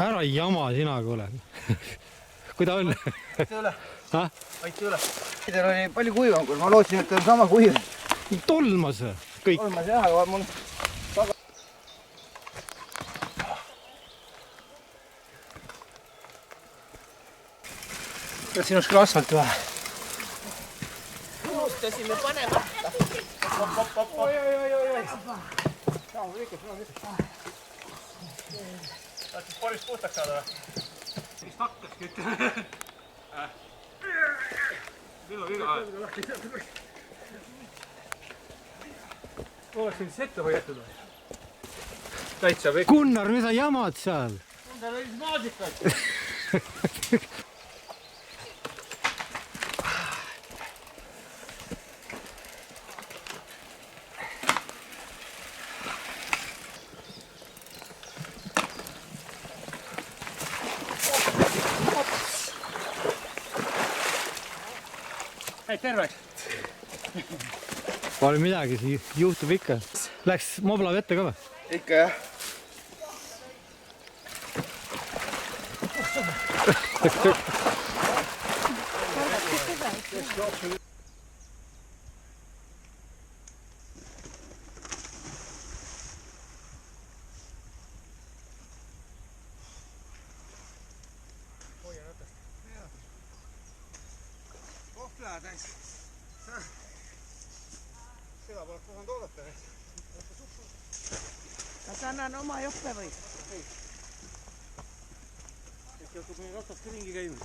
Ära jama sina, kuule. Kui ta on? Aiti üle. Aiti üle. Teil oli palju kuivam, kui ma lootsin, et on sama kuiv. Tolmas kõik. Tolmas jah, aga mul... Kas siin oleks küll asfalt või? Unustasime panema. Oi. Tahtis polist puhtaks saada või? Vist hakkaski, ütleme. Viga. Oleks nüüd sette hoiatud või? Täitsa vekk. Gunnar, mida jamad seal? Tal oli maasikaid. Hei, terveks! Pole midagi, juhtub ikka. Läks mobla vette ka või? Ikka jah. Kohvlaa täis. Seda poleks osanud oodata. Kas annan oma joppe või? Äkki hakkab meie ratast ringi käima.